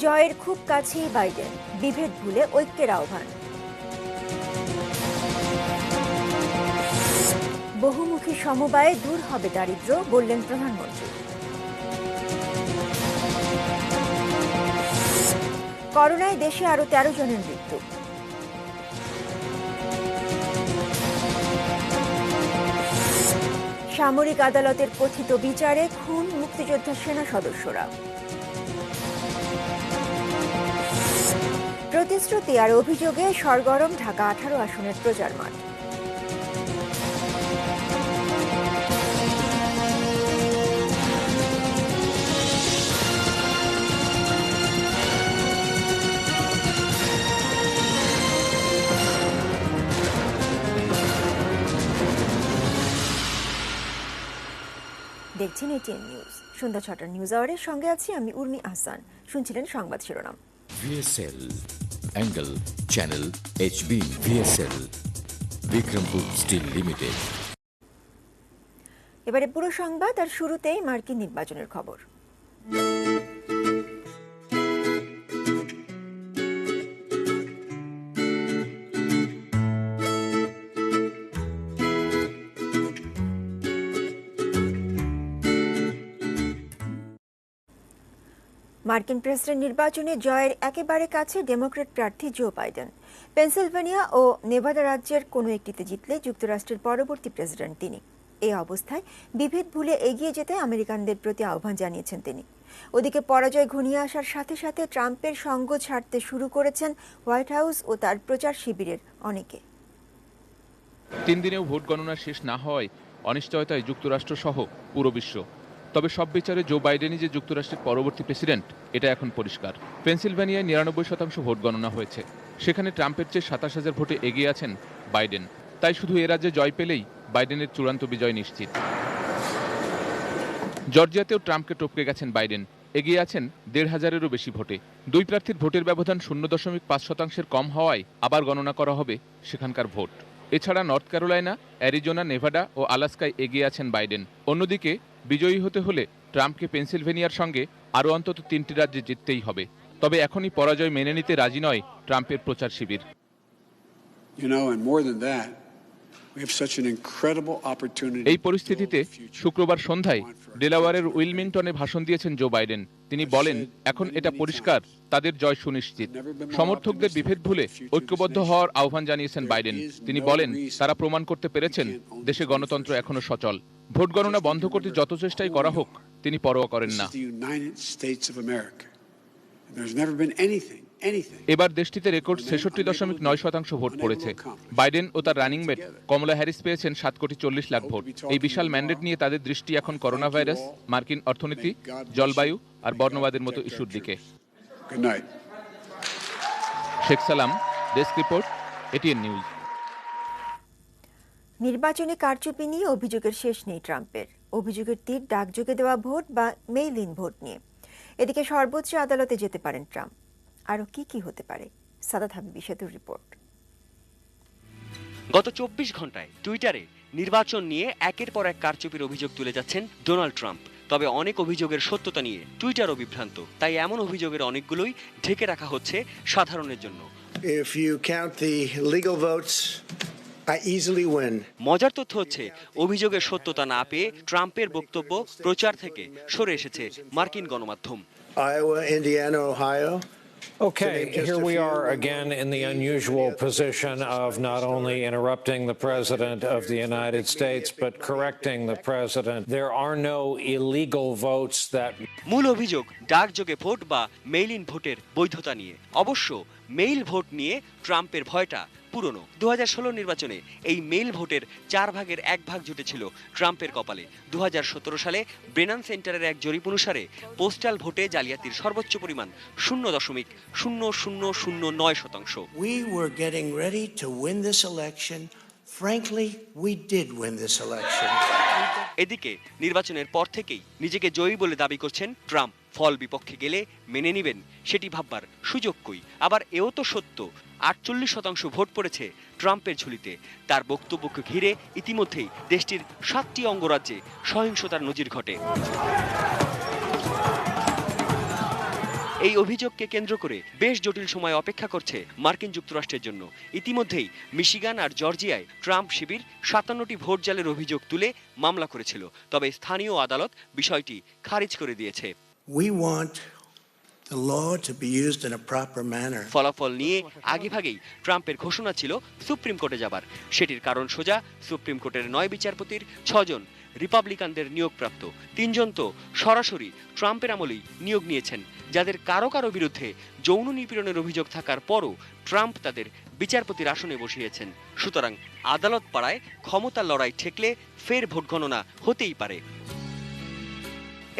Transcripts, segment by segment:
জয়ের খুব কাছেই বাইডেন, বিভেদ ভুলে ঐক্যের আহ্বান। বহুমুখী সমবায়ে দূর হবে দারিদ্র্য, বললেন প্রধানমন্ত্রী। করোনায় দেশে আরো 13 জনের মৃত্যু। সামরিক আদালতের কথিত বিচারে খুন মুক্তিযোদ্ধা সেনা সদস্যরা। প্রতিশ্রুতি আর অভিযোগে সরগরম ঢাকা 18 আসনের প্রচার মাঠ। দেখছেন এটিএন নিউজ। সন্ধ্যা 6টার নিউজ আওয়ারের সঙ্গে আছি আমি উর্মি আহসান। শুনছিলেন সংবাদ শিরোনাম। VSL angle channel HB VSL Bikrampur steel limited. এবারে পুরো সংবাদ, আর শুরুতেই মার্কিন নির্বাচনের খবর। মার্কিন প্রেসিডেন্ট নির্বাচনে জয়ের একেবারে কাছে ডেমোক্র্যাট প্রার্থী জো বাইডেন। পেনসিলভেনিয়া ও নেভাদা রাজ্যের কোনো একটিতে জিতলে যুক্তরাষ্ট্রের পরবর্তী প্রেসিডেন্ট তিনি। এই অবস্থায় বিভেদ ভুলে এগিয়ে যেতে আমেরিকানদের প্রতি আহ্বান জানিয়েছেন তিনি। ওদিকে পরাজয় ঘনিয়ে আসার সাথে সাথে ট্রাম্পের সঙ্গ ছাড়তে শুরু করেছেন হোয়াইট হাউস ও তার প্রচার শিবিরের অনেকে। 3 দিনেও ভোট গণনা শেষ না হওয়ায় অনিশ্চয়তায় যুক্তরাষ্ট্র সহ পুরো বিশ্ব। তবে সব বিচারে জো বাইডেনই যে যুক্তরাষ্ট্রের পরবর্তী প্রেসিডেন্ট এটা এখন পরিষ্কার। পেনসিলভেনিয়ায় 99% ভোট গণনা হয়েছে। সেখানে ট্রাম্পের চেয়ে 27,000 ভোটে এগিয়ে আছেন বাইডেন। তাই শুধু এ রাজ্যে জয় পেলেই বাইডেনের চূড়ান্ত বিজয় নিশ্চিত। জর্জিয়াতেও ট্রাম্পকে টপকে গেছেন বাইডেন, এগিয়ে আছেন 1,500-এরও বেশি ভোটে। দুই প্রার্থীর ভোটের ব্যবধান 0.5% কম হওয়ায় আবার গণনা করা হবে সেখানকার ভোট। এছাড়া নর্থ ক্যারোলাইনা, অ্যারিজোনা, নেভাডা ও আলাস্কায় এগিয়ে আছেন বাইডেন। অন্যদিকে বিজয়ী হতে হলে ট্রাম্পকে পেনসিলভেনিয়ার সঙ্গে আরও অন্তত 3টি রাজ্যে জিততেই হবে। তবে এখনই পরাজয় মেনে নিতে রাজি নয় ট্রাম্পের প্রচার শিবির। এই পরিস্থিতিতে শুক্রবার সন্ধ্যায় ডেলাওয়ারের উইলমিংটনে ভাষণ দিয়েছেন জো বাইডেন। তিনি বলেন, এখন এটা পরিষ্কার তাদের জয় সুনিশ্চিত। সমর্থকদের বিভেদ ভুলে ঐক্যবদ্ধ হওয়ার আহ্বান জানিয়েছেন বাইডেন। তিনি বলেন, তারা প্রমাণ করতে পেরেছেন দেশে গণতন্ত্র এখনো সচল। ভোট গণনা বন্ধ করতে যত চেষ্টাই করা হোক তিনি পরোয়া করেন না। এবার দেশটিতে রেকর্ড 66.9% ভোট পড়েছে। বাইডেন ও তার রানিং মেট কমলা হ্যারিস পেয়েছেন 7,40,00,000 ভোট। এই বিশাল ম্যান্ডেট নিয়ে তাদের দৃষ্টি এখন করোনা ভাইরাস, মার্কিন অর্থনীতি, জলবায়ু আর বর্ণবাদের মতো ইস্যুর দিকে। শেখ সালাম, ডেস্ক রিপোর্ট, এটিএন নিউজ। নির্বাচনে কারচুপি নিয়ে অভিযোগের শেষ নেই ট্রাম্পের। অভিযোগের তীর ডাকযোগে দেওয়া ভোট বা মেইল ইন ভোট নিয়ে। এদিকে সর্বোচ্চ আদালতে যেতে পারেন ট্রাম্প। আরো কি হতে পারে? সাদাত হাবিবি সেতুর রিপোর্ট। গত 24 ঘন্টায় টুইটারে নির্বাচন নিয়ে একের পর এক কারচুপির অভিযোগ তুলে যাচ্ছেন ডোনাল্ড ট্রাম্প। তবে অনেক অভিযোগের সত্যতা নিয়ে টুইটারও বিভ্রান্ত। তাই এমন অভিযোগের অনেকগুলোই ঢেকে রাখা হচ্ছে সাধারণের জন্য। If you count the legal votes, I easily win. মজার তথ্য হচ্ছে, অভিযোগের সত্যতা না পেয়ে ট্রাম্পের বক্তব্য প্রচার থেকে সরে এসেছে মার্কিন গণমাধ্যম। Iowa, Indiana, Ohio. Okay, here we are again in the unusual position of not only interrupting the President of the United States, but correcting the President. There are no illegal votes that... মূল অভিযোগ ডাকযোগে vote বা mail in ভোটের বৈধতা নিয়ে। অবশ্য mail vote নিয়ে ট্রাম্পের ভয়টা পুরনো। 2016 নির্বাচনে এই মেইল ভোটের 4 ভাগের 1 ভাগ জুটেছিল ট্রাম্পের কপালে। 2017 সালে ব্রেনান সেন্টারের এক জরিপ অনুসারে পোস্টাল ভোটে জালিয়াতির সর্বোচ্চ পরিমাণ 0.0009%। We were getting ready to win this election. Frankly, we did win this election. এদিকে নির্বাচনের পর থেকেই নিজেকে জয়ী বলে দাবি করছেন ট্রাম্প। ফল বিপক্ষে গেলে মেনে নেবেন সেটি ভাববার সুযোগ কই। আবার এও তো সত্য, 48% ভোট পড়েছে ট্রাম্পের ঝুলিতে। তার বক্তব্যকে ঘিরে ইতিমধ্যেই দেশটির 7টি অঙ্গরাজ্যে সহিংসতার নজির ঘটে। এই অভিযোগকে কেন্দ্র করে বেশ জটিল সময় অপেক্ষা করছে মার্কিন যুক্তরাষ্ট্রের জন্য। ইতিমধ্যেই মিশিগান আর জর্জিয়ায় ট্রাম্প শিবির ৫৭টি ভোট জালের অভিযোগ তুলে মামলা করেছিল, তবে স্থানীয় আদালত বিষয়টি খারিজ করে দিয়েছে। We want the law to be used in a proper manner. ফলাফল নিয়ে আগেভাগেই ট্রাম্পের ঘোষণা ছিল সুপ্রিম কোর্টে যাবার। সেটির কারণ সোজা, সুপ্রিম কোর্টের ৯ বিচারপতির ৬ জন রিপাবলিকানদের নিয়োগপ্রাপ্ত, ৩ জন তো সরাসরি ট্রাম্পের আমলেই নিয়োগ নিয়েছেন, যাদের কারো কারো বিরুদ্ধে যৌন নিপীড়নের অভিযোগ থাকার পরও ট্রাম্প তাদের বিচারপতির আসনে বসিয়েছেন। সুতরাং আদালত পাড়ায় ক্ষমতার লড়াই ঠেকলে ফের ভোট গণনা হতেই পারে।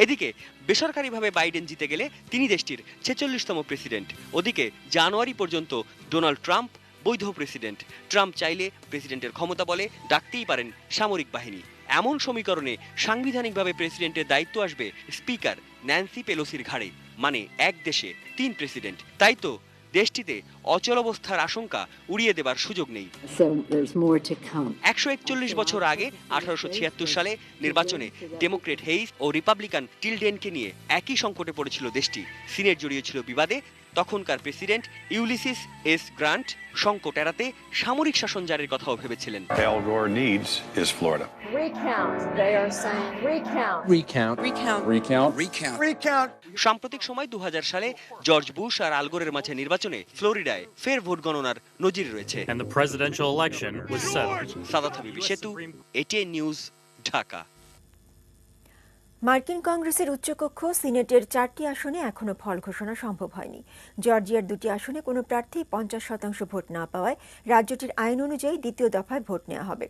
এদিকে বেসরকারিভাবে বাইডেন জিতে গেলে তিনি দেশটির ৪৬তম প্রেসিডেন্ট। ওদিকে জানুয়ারি পর্যন্ত ডোনাল্ড ট্রাম্প বৈধ প্রেসিডেন্ট। ট্রাম্প চাইলে প্রেসিডেন্টের ক্ষমতা বলে ডাকতেই পারেন সামরিক বাহিনী। এমন সমীকরণে সাংবিধানিকভাবে প্রেসিডেন্টের দায়িত্ব আসবে স্পিকার ন্যান্সি পেলোসির ঘাড়ে। মানে এক দেশে ৩ প্রেসিডেন্ট। তাই তো দেশটিতে অচলাবস্থার আশঙ্কা উড়িয়ে দেবার সুযোগ নেই। ১৪১ বছর আগে ১৮৭৬ সালে নির্বাচনে ডেমোক্রেট হেইস ও রিপাবলিকান টিলডেনকে নিয়ে একই সংকটে পড়েছিল দেশটি। সিনেট জড়িয়েছিল বিবাদে। তখনকার প্রেসিডেন্ট ইউলিসিস এস গ্রান্ট সংকট এড়াতে সামরিক শাসন জারির কথাও ভেবেছিলেন। Al Gore needs is Florida. Recount, they are saying. Recount. Recount. Recount. Recount. Recount. Recount. সাম্প্রতিক সময় ২০০০ সালে জর্জ বুশ আর আল গোরের মাঝে নির্বাচনে ফ্লোরিডায় ফের ভোট গণনার নজির রয়েছে। And the presidential election was settled. Saadat হাবিবি সেতু, এটিএন নিউজ, ঢাকা। মার্কিন কংগ্রেসের উচ্চকক্ষ সিনেটের 4টি আসনে এখনো ফল ঘোষণা সম্ভব হয়নি। জর্জিয়ার 2টি আসনে কোনো প্রার্থী 50% ভোট না পাওয়ায় রাজ্যটির আইন অনুযায়ী দ্বিতীয় দফায় ভোট নেওয়া হবে।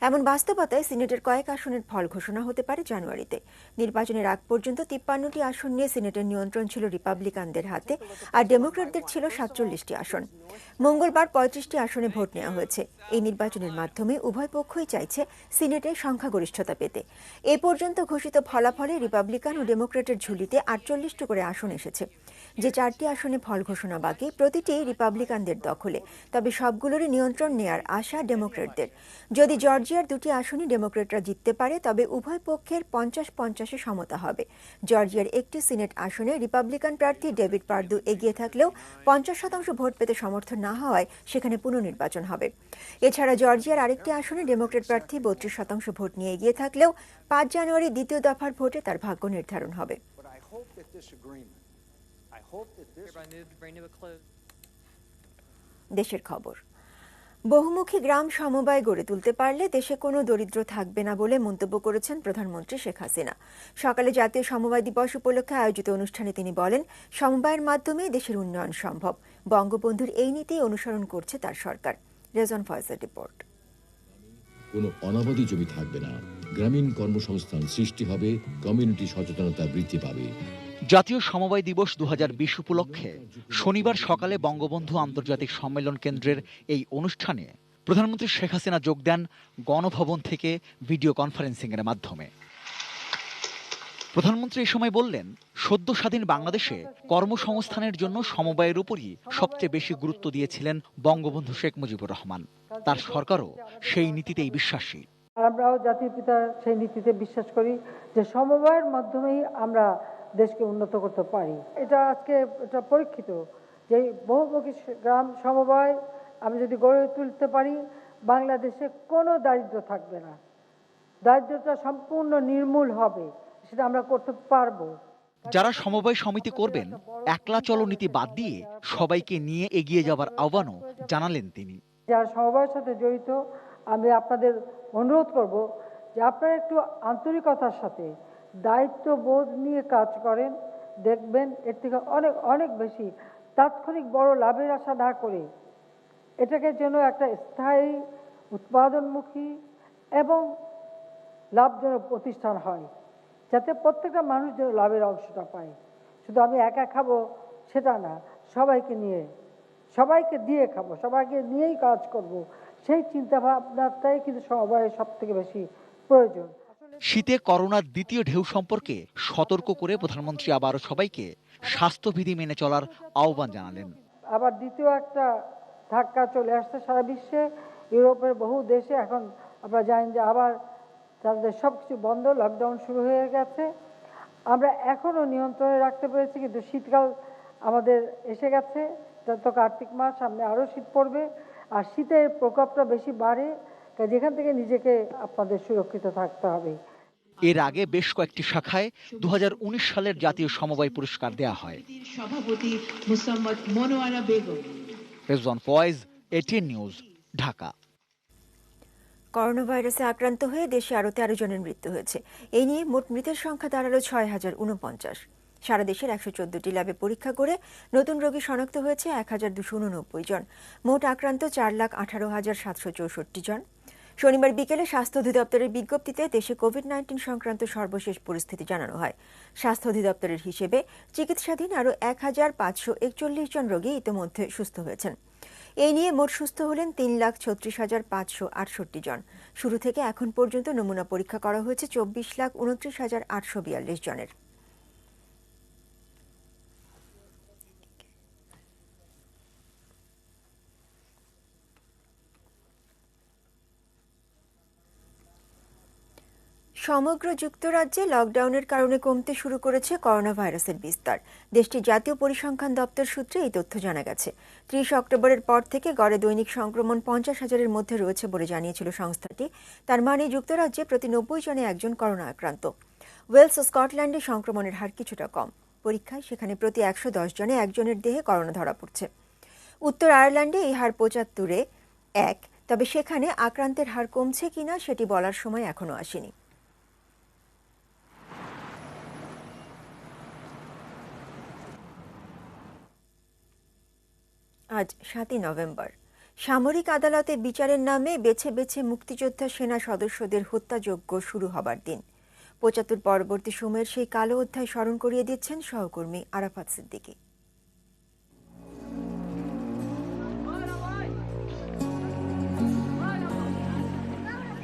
এমন বাস্তবতায় সিনেটের কয়েক আসনের ফল ঘোষণা হতে পারে জানুয়ারিতে। নির্বাচনের আগ পর্যন্ত 53টি আসন নিয়ে সিনেটের নিয়ন্ত্রণ ছিল রিপাবলিকানদের হাতে, আর ডেমোক্র্যাটদের ছিল 47টি আসন। মঙ্গলবার 35টি আসনে ভোট নেওয়া হয়েছে। এই নির্বাচনের মাধ্যমে উভয় পক্ষই চাইছে সিনেটে সংখ্যাগরিষ্ঠতা পেতে। এ পর্যন্ত ঘোষিত ফলাফলে রিপাবলিকান ও ডেমোক্র্যাটের ঝুলিতে 48টি করে আসন এসেছে। যে 4টি আসনে ফল ঘোষণা বাকি, প্রতিটি রিপাবলিকানদের দখলে, তবে সবগুলোরই নিয়ন্ত্রণ নেয়ার আশা ডেমোক্র্যাটদের। যদি জর্জিয়ার 2টি আসনই ডেমোক্র্যাটরা জিততে পারে, তবে উভয় পক্ষের 50-50 সমতা হবে। জর্জিয়ার একটি সিনেট আসনে রিপাবলিকান প্রার্থী ডেভিড পার্দু এগিয়ে থাকলেও 50% ভোট পেতে সমর্থন না হওয়ায় সেখানে পুনর্নির্বাচন হবে। এছাড়া জর্জিয়ার আরেকটি আসনে ডেমোক্র্যাট প্রার্থী 32% ভোট নিয়ে এগিয়ে থাকলেও 5 জানুয়ারি দ্বিতীয় দফার ভোটে তার ভাগ্য নির্ধারণ হবে। দেশের খবর। বহুমুখী গ্রাম সমবায় গড়ে তুলতে পারলে দেশে কোনো দরিদ্র থাকবে না বলে মন্তব্য করেছেন প্রধানমন্ত্রী শেখ হাসিনা। সকালে জাতীয় সমবায় দিবস উপলক্ষে আয়োজিত অনুষ্ঠানে তিনি বলেন, সমবায়ের মাধ্যমে দেশের উন্নয়ন সম্ভব। বঙ্গবন্ধুর এই নীতি অনুসরণ করছে তার সরকার। রেজন ফয়জের রিপোর্ট। কোনো অনাবাদী জমি থাকবে না, গ্রামীণ কর্মসংস্থান সৃষ্টি হবে, কমিউনিটি সচেতনতা বৃদ্ধি পাবে। জাতীয় সমবায় দিবস 2020 উপলক্ষে শনিবার সকালে বঙ্গবন্ধু আন্তর্জাতিক সম্মেলন কেন্দ্রের এই অনুষ্ঠানে প্রধানমন্ত্রী শেখ হাসিনা যোগ দেন গণভবন থেকে ভিডিও কনফারেন্সিংয়ের মাধ্যমে। প্রধানমন্ত্রী এই সময় বললেন, সদ্য স্বাধীন বাংলাদেশে কর্মসংস্থানের জন্য সমবায়ের উপরই সবচেয়ে বেশি গুরুত্ব দিয়েছিলেন বঙ্গবন্ধু শেখ মুজিবুর রহমান। তার সরকারও সেই নীতিতেই বিশ্বাসী। আমরাও জাতির পিতার সেই নীতিতে বিশ্বাস করি যে সমবায়ের মাধ্যমেই আমরা দেশকে উন্নত করতে পারি। এটা আজকে এটা পরীক্ষিত যে বহুমুখী গ্রাম সমবায় আমি যদি গড়ে তুলতে পারি, বাংলাদেশে কোনো দারিদ্র্য থাকবে না, দারিদ্র্যটা সম্পূর্ণ নির্মূল হবে, সেটা আমরা করতে পারবো। যারা সমবায় সমিতি করবেন, একলা চলো নীতি বাদ দিয়ে সবাইকে নিয়ে এগিয়ে যাবার আহ্বানও জানালেন তিনি। যারা সমবায়ের সাথে জড়িত, আমি আপনাদের অনুরোধ করব যে আপনারা একটু আন্তরিকতার সাথে দায়িত্ববোধ নিয়ে কাজ করেন, দেখবেন এর থেকে অনেক অনেক বেশি তাৎক্ষণিক বড় লাভের আশা না করে এটাকে যেন একটা স্থায়ী উৎপাদনমুখী এবং লাভজনক প্রতিষ্ঠান হয়, যাতে প্রত্যেকটা মানুষ যেন লাভের অংশটা পায়। শুধু আমি একা খাবো সেটা না, সবাইকে নিয়ে, সবাইকে দিয়ে খাবো, সবাইকে নিয়েই কাজ করব, সেই চিন্তা ভাবনাটাই কিন্তু সমবায়ের সব থেকে বেশি প্রয়োজন। শীতে করোনার দ্বিতীয় ঢেউ সম্পর্কে সতর্ক করে প্রধানমন্ত্রী আবারও সবাইকে স্বাস্থ্যবিধি মেনে চলার আহ্বান জানালেন। আবার দ্বিতীয় একটা ধাক্কা চলে আসছে সারা বিশ্বে। ইউরোপের বহু দেশে এখন আপনারা জানেন যে আবার তাদের সব কিছু বন্ধ, লকডাউন শুরু হয়ে গেছে। আমরা এখনও নিয়ন্ত্রণে রাখতে পেরেছি, কিন্তু শীতকাল আমাদের এসে গেছে, যত কার্তিক মাস, সামনে আরও শীত পড়বে, আর শীতের প্রকোপটা বেশি বাড়ে, যেখান থেকে নিজেকে আপনাদের সুরক্ষিত থাকতে হবে। এর আগে বেশ কয়েকটি শাখায় 2019 সালের জাতীয় সমবায় পুরস্কার দেয়া হয়। সভাপতি Mosammat Monowara Begum. Rezwan Foyez, ATN news, Dhaka. Corona ভাইরাসে আক্রান্ত হয়ে দেশে আরও 13 জনের মৃত্যু হয়েছে। এই নিয়ে মোট মৃতের সংখ্যা দাঁড়ালো 6049। সারা দেশের 114টি ল্যাবে পরীক্ষা করে নতুন রোগী শনাক্ত হয়েছে 1289 জন। মোট আক্রান্ত 4,18,764 জন। শনিবার বিকেলে স্বাস্থ্য অধিদপ্তরের বিজ্ঞপ্তিতে দেশে কোভিড-19 সংক্রান্ত সর্বশেষ পরিস্থিতি জানানো হয়। স্বাস্থ্য অধিদপ্তরের হিসেবে চিকিৎসাধীন আরও 1541 জন রোগী ইতিমধ্যে সুস্থ হয়েছেন। এই নিয়ে মোট সুস্থ হলেন 3,36,568 জন। শুরু থেকে এখন পর্যন্ত নমুনা পরীক্ষা করা হয়েছে 24,29,842 জনের। সমগ্র যুক্তরাজ্যে লকডাউনের কারণে কমতে শুরু করেছে করোনা ভাইরাসের বিস্তার। দেশটির জাতীয় পরিসংখ্যান দপ্তর সূত্রে এই তথ্য জানা গেছে। 30 অক্টোবরের পর থেকে গড়ে দৈনিক সংক্রমণ 50,000-এর মধ্যে রয়েছে বলে জানিয়েছিল সংস্থাটি। তার মানে যুক্তরাজ্যে প্রতি 90 জনে একজন করোনা আক্রান্ত। ওয়েলস ও স্কটল্যান্ডে সংক্রমণের হার কিছুটা কম। পরীক্ষায় সেখানে প্রতি 110 জনে একজনের দেহে করোনা ধরা পড়ছে। উত্তর আয়ারল্যান্ডে এই হার 75-এ 1, তবে সেখানে আক্রান্তের হার কমছে কিনা সেটি বলার সময় এখনো আসেনি। আজ 7 নভেম্বর। সামরিক আদালতে বিচারের নামে বেছে বেছে মুক্তিযোদ্ধা সেনা সদস্যদের হত্যাযজ্ঞ শুরু হবার দিন। 75 পরবর্তী সময়ের সেই কালো অধ্যায় স্মরণ করিয়ে দিচ্ছেন সহকর্মী আরাফাত সিদ্দিকী।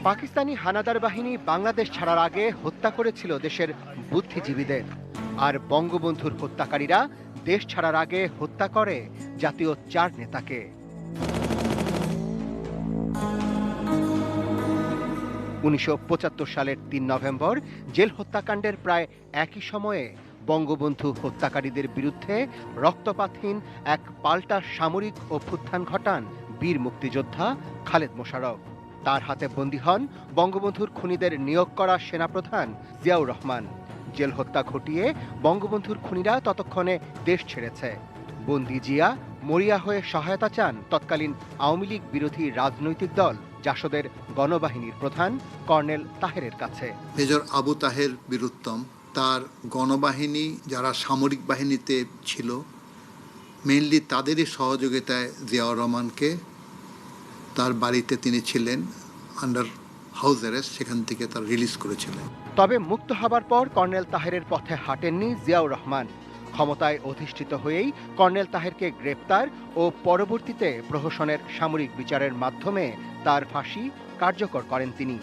পাকিস্তানি হানাদার বাহিনী বাংলাদেশ ছাড়ার আগে হত্যা করেছিল দেশের বুদ্ধিজীবীদের, আর বঙ্গবন্ধুর হত্যাকারীরা দেশ ছাড়ার আগে হত্যা করে জাতীয় 4 নেতাকে। 1975 সালের 3 নভেম্বর জেল হত্যাকাণ্ডের প্রায় একই সময়ে বঙ্গবন্ধু হত্যাকারীদের বিরুদ্ধে রক্তপাতহীন এক পাল্টা সামরিক অভ্যুত্থান ঘটান বীর মুক্তিযোদ্ধা খালেদ মোশাররফ। তার হাতে বন্দী হন বঙ্গবন্ধুর খুনিদের নিয়োগ করা সেনাপ্রধান জিয়াউর রহমান। জেল হত্যা ঘটিয়ে বঙ্গবন্ধুর খুনিরা ততক্ষণে দেশ ছেড়েছে। বন্দী জিয়া মরিয়া হয়ে সহায়তা চান তৎকালীন আওয়ামী লীগ বিরোধী রাজনৈতিক দল জাসদের গণবাহিনীর প্রধান কর্নেল তাহেরের কাছে। মেজর আবু তাহের বীরুত্তম, তার গণবাহিনী যারা সামরিক বাহিনীতে ছিল, মেইনলি তাদেরই সহযোগিতায় জিয়াউর রহমানকে তার বাড়িতে তিনি ছিলেন আন্ডার হাউস অ্যারেস্ট, সেখান থেকে তার রিলিজ করেছিলেন। তবে মুক্ত হবার পর কর্নেল তাহেরের পথে হাঁটেননি জিয়াউর রহমান। ক্ষমতায় অধিষ্ঠিত হয়েই কর্নেল তাহেরকে গ্রেপ্তার ও পরবর্তীতে প্রহসনের সামরিক বিচারের মাধ্যমে তার ফাঁসি কার্যকর করেন তিনি।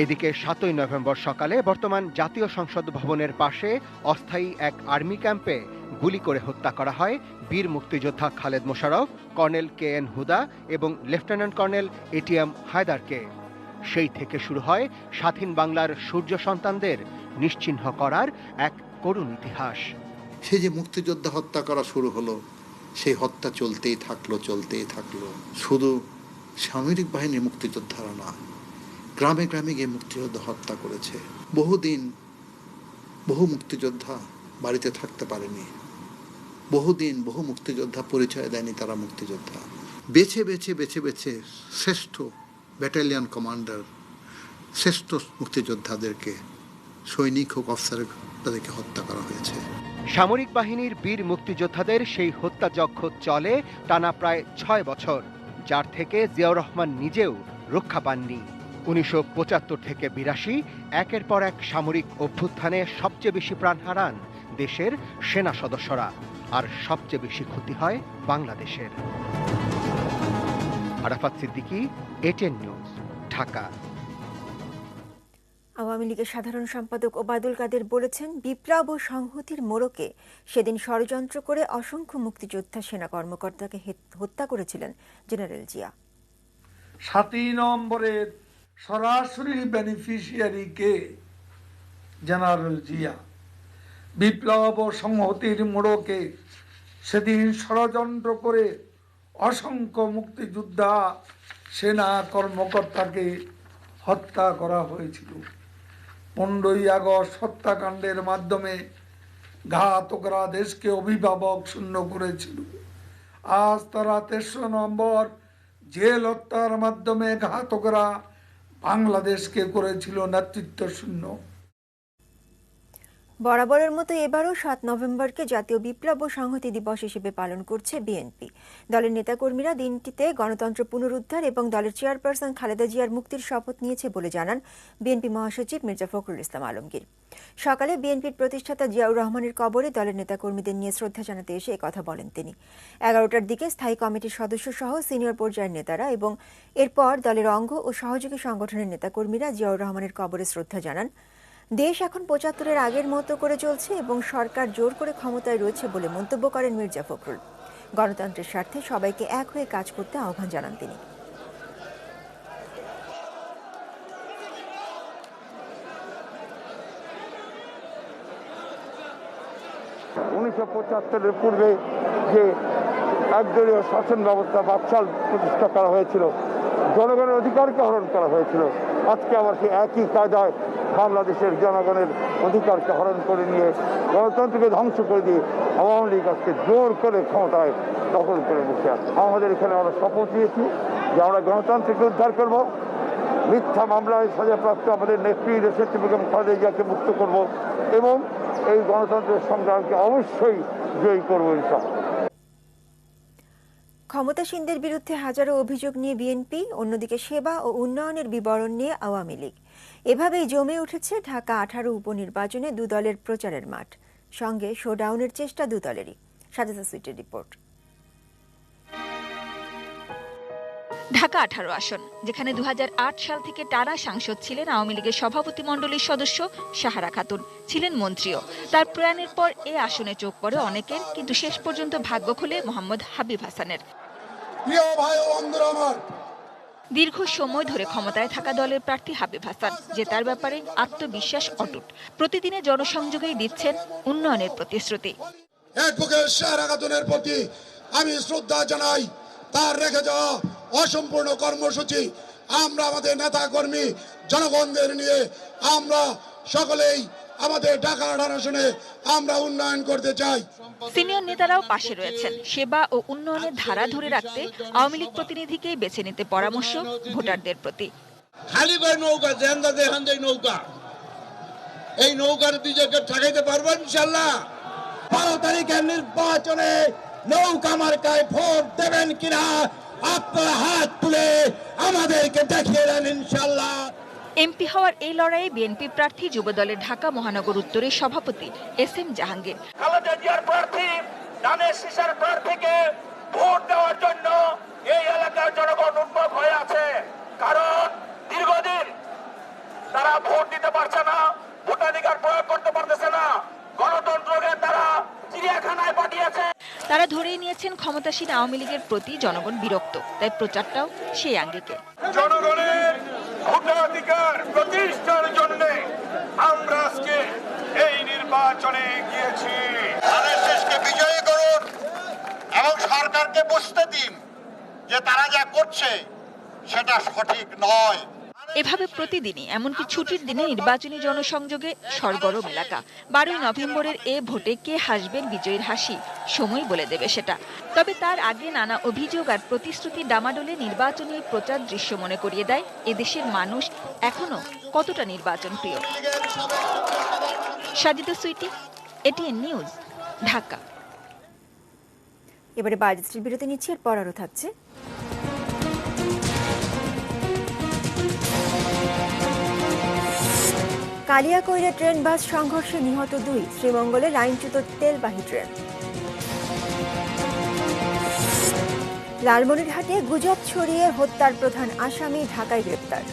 এদিকে 7 নভেম্বর সকালে বর্তমান জাতীয় সংসদ ভবনের পাশে অস্থায়ী এক আর্মি ক্যাম্পে গুলি করে হত্যা করা হয় বীর মুক্তিযোদ্ধা খালেদ মোশাররফ, কর্নেল KN হুদা এবং লেফটেন্যান্ট কর্নেল ATM হায়দারকে। সেই থেকে শুরু হয় স্বাধীন বাংলার সূর্য সন্তানদের নিশ্চিহ্ন করার এক করুণ ইতিহাস। সে যে মুক্তিযোদ্ধা হত্যা করা শুরু হলো, সেই হত্যা চলতেই থাকলো। শুধু সামরিক বাহিনীর মুক্তিযোদ্ধারা না, গ্রামে গ্রামে গিয়ে মুক্তিযোদ্ধা হত্যা করেছে। বহুদিন বহু মুক্তিযোদ্ধা বাড়িতে থাকতে পারেনি। বহুদিন বহু মুক্তিযোদ্ধা পরিচয় দেয়নি তারা মুক্তিযোদ্ধা। বেছে বেছে শ্রেষ্ঠ ব্যাটালিয়ন কমান্ডার, শ্রেষ্ঠ মুক্তিযোদ্ধাদেরকে, সৈনিক হোক অফিসার, তাদেরকে হত্যা করা হয়েছে। সামরিক বাহিনীর বীর মুক্তিযোদ্ধাদের সেই হত্যাযজ্ঞ চলে টানা প্রায় 6 বছর, যার থেকে জিয়াউর রহমান নিজেও রক্ষা পাননি। 1975 থেকে 82 একের পর এক সামরিক অভ্যুত্থানে সবচেয়ে বেশি প্রাণ হারান দেশের সেনা সদস্যরা, আর সবচেয়ে বেশি ক্ষতি হয় বাংলাদেশের। Arafat Siddiqui, ATN news, Dhaka. আওয়ামী লীগের সাধারণ সম্পাদক ওবায়দুল কাদের বলেছেন, বিপ্লব ও সংহতির মোড়কে সেদিন ষড়যন্ত্র করে অসংখ্য মুক্তিযোদ্ধা সেনা কর্মকর্তাকে হত্যা করেছিলেন জেনারেল জিয়া। 7 নভেম্বরের সরাসরি বেনিফিশিয়ারি কে? জেনারেল জিয়া। বিপ্লব ও সংহতির মোড়কে সেদিন ষড়যন্ত্র করে অসংখ্য মুক্তিযোদ্ধা সেনা কর্মকর্তাকে হত্যা করা হয়েছিল। 15ই আগস্ট হত্যাকাণ্ডের মাধ্যমে ঘাতকরা দেশকে অভিভাবক শূন্য করেছিল। আজ তারা 3রা নভেম্বর জেল হত্যার মাধ্যমে ঘাতকরা বাংলাদেশকে করেছিল নেতৃত্ব শূন্য। বরাবরের মতো এবারও 7 নভেম্বরকে জাতীয় বিপ্লব ও সংহতি দিবস হিসেবে পালন করছে বিএনপি। দলের নেতাকর্মীরা দিনটিতে গণতন্ত্র পুনরুদ্ধার এবং দলের চেয়ারপারসন খালেদা জিয়ার মুক্তির শপথ নিয়েছে বলে জানান বিএনপি মহাসচিব মির্জা ফখরুল ইসলাম আলমগীর। সকালে বিএনপির প্রতিষ্ঠাতা জিয়াউর রহমানের কবরে দলের নেতাকর্মীদের নিয়ে শ্রদ্ধা জানাতে এসে একথা বলেন তিনি। 11টার দিকে স্থায়ী কমিটির সদস্য সহ সিনিয়র পর্যায়ের নেতারা এবং এরপর দলের অঙ্গ ও সহযোগী সংগঠনের নেতাকর্মীরা জিয়াউর রহমানের কবরে শ্রদ্ধা জানান। দেশ এখন 75-এর আগের মতো করে চলছে এবং সরকার জোর করে ক্ষমতায় রয়েছে বলে মন্তব্য করেন মির্জা ফখরুল। গণতন্ত্রের স্বার্থে সবাইকে এক হয়ে কাজ করতে আহ্বান জানান তিনি। 1975-এর পূর্বে যে একদলীয় শাসন ব্যবস্থা বাকশাল প্রতিষ্ঠা করা হয়েছিল, জনগণের অধিকারকে হরণ করা হয়েছিল, আজকে আবার সেই একই কায়দায় বাংলাদেশের জনগণের অধিকারকে হরণ করে নিয়ে গণতন্ত্রকে ধ্বংস করে দিয়ে আওয়ামী লীগ আজকে জোর করে ক্ষমতায় দখল করে বসে আছে। আমাদের এখানে আমরা শপথ নিয়েছি যে আমরা গণতন্ত্রকে উদ্ধার করব, মিথ্যা মামলায় সাজাপ্রাপ্ত আমাদের নেত্রী দেশনেত্রী বেগম খালেদা জিয়াকে মুক্ত করব এবং এই গণতন্ত্রের সংগ্রামকে অবশ্যই জয়ী করব ইনশাআল্লাহ। ক্ষমতাসীনদের বিরুদ্ধে হাজারো অভিযোগ নিয়ে বিএনপি, অন্যদিকে সেবা ও উন্নয়নের বিবরণ নিয়ে আওয়ামী লীগ। এভাবেই জমে উঠেছে ঢাকা 18 উপনির্বাচনে দু দলের প্রচারের মাঠ, সঙ্গে শোডাউনের চেষ্টা দু দলেরই। সাজেদা সুইটের রিপোর্ট। ঢাকা 18 আসন, যেখানে 2008 সাল থেকে টানা সাংসদ ছিলেন আওয়ামী লীগের সভাপতিমণ্ডলীর সদস্য সাহারা খাতুন, ছিলেন মন্ত্রীও। তার প্রয়াণের পর এ আসনে চোখ পড়ে অনেকের, কিন্তু শেষ পর্যন্ত ভাগ্য খোলে মোহাম্মদ হাবিব হাসানের। দীর্ঘ সময় ধরে ক্ষমতায় থাকা দলের প্রার্থী হাবিব হাসান জেতার ব্যাপারে আত্মবিশ্বাস অটুট। প্রতিদিনে জনসংযোগেই দিচ্ছেন উন্নয়নের প্রতিশ্রুতি। অ্যাডভোকেট সাহারা খাতুনের প্রতি আমি শ্রদ্ধা জানাই। তার রেখে যাওয়া অসম্পূর্ণ কর্মসূচি আমরা আমাদের নেতা কর্মী জনগণদের নিয়ে আমরা সকলেই আমাদের ঢাকা 18 আসনে আমরা উন্নয়ন করতে চাই। সিনিয়র নেতারাও পাশে রয়েছেন। সেবা ও উন্নয়নের ধারা ধরে রাখতে আওয়ামী লীগ প্রতিনিধিকেই বেছে নিতে পরামর্শ ভোটারদের প্রতি। খালি করে নৌকা নৌকা, এই নৌকার দুজনকে ঠেকাইতে পারবেন ইনশাআল্লাহ। 12 তারিখের নির্বাচনে নৌকা মার্কায় ভোট দেবেন কিনা আপনারা হাত তুলে আমাদেরকে দেখিয়ে দেন ইনশাআল্লাহ। এমপি হওয়ার এই লড়াইয়ে বিএনপি প্রার্থী যুবদলের ঢাকা মহানগর উত্তরের সভাপতি SM জাহাঙ্গীর। খালেদা জিয়ার প্রার্থী ধানের শীষের প্রার্থীকে ভোট দেওয়ার জন্য এই এলাকার জনগণ উন্মুখ হয়ে আছে, কারণ দীর্ঘদিন তারা ভোট দিতে পারছে না, ভোটাধিকার প্রয়োগ করতে পারতেছে না, গণতন্ত্রকে তারা চিড়িয়াখানায় পাঠিয়েছে। তারা ধরেই নিয়েছেন ক্ষমতাসীন আওয়ামী লীগের প্রতি জনগণ বিরক্ত, তাই প্রচারটাও সেই আঙ্গিকে। জনগণের ভোটাধিকার প্রতিষ্ঠার জন্য আমরা আজকে এই নির্বাচনে গিয়েছি। ধানের শীষকে বিজয়ী করুন এবং সরকারকে বুঝতে দিন যে তারা যা করছে সেটা সঠিক নয়। এভাবে প্রতিদিনই, এমনকি ছুটির দিনে নির্বাচনী জনসংযোগে সরগরম এলাকা। 12ই নভেম্বরের এ ভোটে কে হাসবেন বিজয়ীর হাসি, সময় বলে দেবে সেটা। তবে তার আগে নানা অভিযোগ আর প্রতিশ্রুতি ডামাডোলে নির্বাচনী প্রচার দৃশ্য মনে করিয়ে দেয় এদেশের মানুষ এখনো কতটা নির্বাচন প্রিয়। Sajida Sweety, ATN news, Dhaka. এবারে বাজেটের বিরতি নিচ্ছি, এরপর আরও থাকছে। কালিয়াকৈরে ট্রেন বাস সংঘর্ষে নিহত 2, শ্রীমঙ্গলে লাইনচ্যুত তেলবাহী ট্রেন। লালমনিরহাটে গুজব ছড়িয়ে হত্যার প্রধান আসামি ঢাকায় গ্রেপ্তার।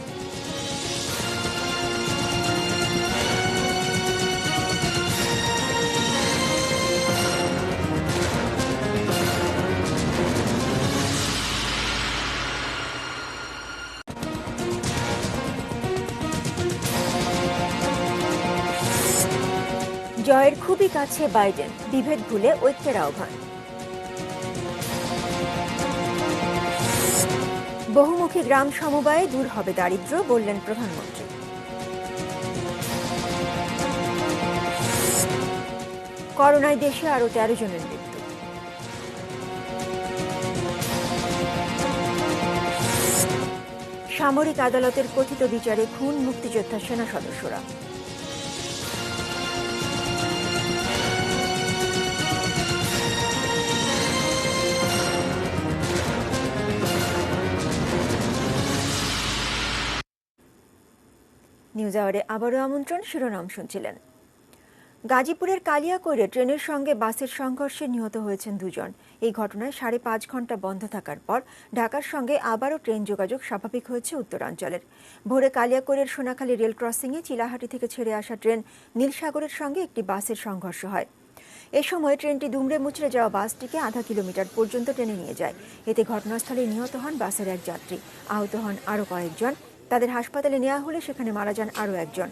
জয়ের খুবই কাছে বাইডেন, বিভেদ ভুলে ঐক্যের আহ্বান। বহুমুখী গ্রাম সমবায়ে দূর হবে দারিদ্র্য, বললেন প্রধানমন্ত্রী। করোনায় দেশে আরও 13 জনের মৃত্যু। সামরিক আদালতের কথিত বিচারে খুন মুক্তিযোদ্ধা সেনা সদস্যরা। নিউজ আওয়ারে আবারও আমন্ত্রণ, শিরোনাম শুনছিলেন। গাজীপুরের কালিয়াকৈরে ট্রেনের সঙ্গে বাসের সংঘর্ষে নিহত হয়েছেন 2 জন। এই ঘটনায় 5.5 ঘন্টা বন্ধ থাকার পর ঢাকার সঙ্গে আবারও ট্রেন যোগাযোগ স্বাভাবিক হয়েছে উত্তরাঞ্চলের। ভোরে কালিয়াকৈরের সোনাখালী রেল ক্রসিংয়ে চিলাহাটি থেকে ছেড়ে আসা ট্রেন নীলসাগরের সঙ্গে একটি বাসের সংঘর্ষ হয়। এ সময় ট্রেনটি দুমড়ে মুচড়ে যাওয়া বাসটিকে আধা কিলোমিটার পর্যন্ত টেনে নিয়ে যায়। এতে ঘটনাস্থলে নিহত হন বাসের এক যাত্রী, আহত হন আরও কয়েকজন। তাদের হাসপাতালে নেওয়া হলে সেখানে মারা যান আরও একজন।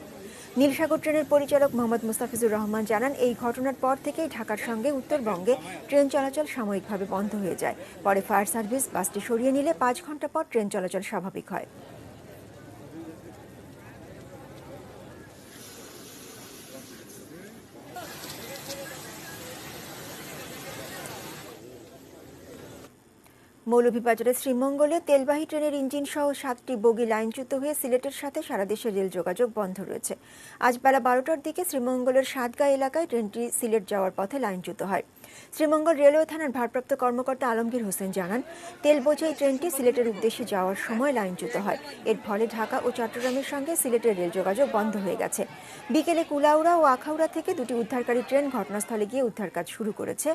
নীলসাগর ট্রেনের পরিচালক মোহাম্মদ মুস্তাফিজুর রহমান জানান, এই ঘটনার পর থেকেই ঢাকার সঙ্গে উত্তরবঙ্গে ট্রেন চলাচল সাময়িকভাবে বন্ধ হয়ে যায়। পরে ফায়ার সার্ভিস বাসটি সরিয়ে নিলে 5 ঘন্টা পর ট্রেন চলাচল স্বাভাবিক হয়। মৌলভীবাজারের শ্রীমঙ্গলে তেলবাহী ট্রেনের ইঞ্জিন সহ 7টি বগি লাইনচ্যুত হয়ে সিলেটের সাথে সারা দেশের রেল যোগাযোগ বন্ধ রয়েছে। আজ বেলা 12টার দিকে শ্রীমঙ্গলের সাতগাঁ এলাকায় ট্রেনটি সিলেট যাওয়ার পথে লাইনচ্যুত হয়। শ্রীমঙ্গল রেলওয়ে থানার ভারপ্রাপ্ত কর্মকর্তা আলমগীর হোসেন জানান, তেল বোঝাই ট্রেনটি সিলেটের উদ্দেশ্যে যাওয়ার সময় লাইনচ্যুত হয়। এর ফলে ঢাকা ও চট্টগ্রামের সঙ্গে সিলেটের রেল যোগাযোগ বন্ধ হয়ে গেছে। বিকেলে কুলাউড়া ও আখাউড়া থেকে 2টি উদ্ধারকারী ট্রেন ঘটনাস্থলে গিয়ে উদ্ধার কাজ শুরু করেছে।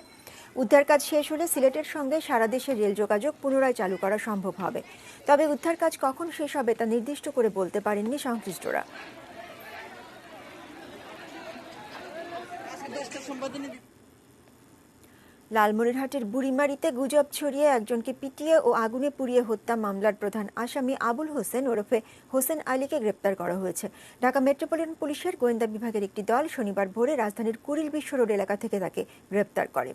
উদ্ধার কাজ শেষ হলে সিলেটের সঙ্গে সারা দেশের রেল যোগাযোগ পুনরায় চালু করা সম্ভব হবে। তবে উদ্ধার কাজ কখন শেষ হবে তা নির্দিষ্ট করে বলতে পারেননি সংশ্লিষ্টরা। লালমনিরহাটের বুড়িমারিতে গুজব ছড়িয়ে একজনকে পিটিয়ে ও আগুনে পুড়িয়ে হত্যা মামলার প্রধান আসামি আবুল হোসেন ওরফে হোসেন আলীকে গ্রেপ্তার করা হয়েছে। ঢাকা মেট্রোপলিটন পুলিশের গোয়েন্দা বিভাগের একটি দল শনিবার ভোরে রাজধানীর কুড়িল বিশ্ব রোড এলাকা থেকে তাকে গ্রেপ্তার করে।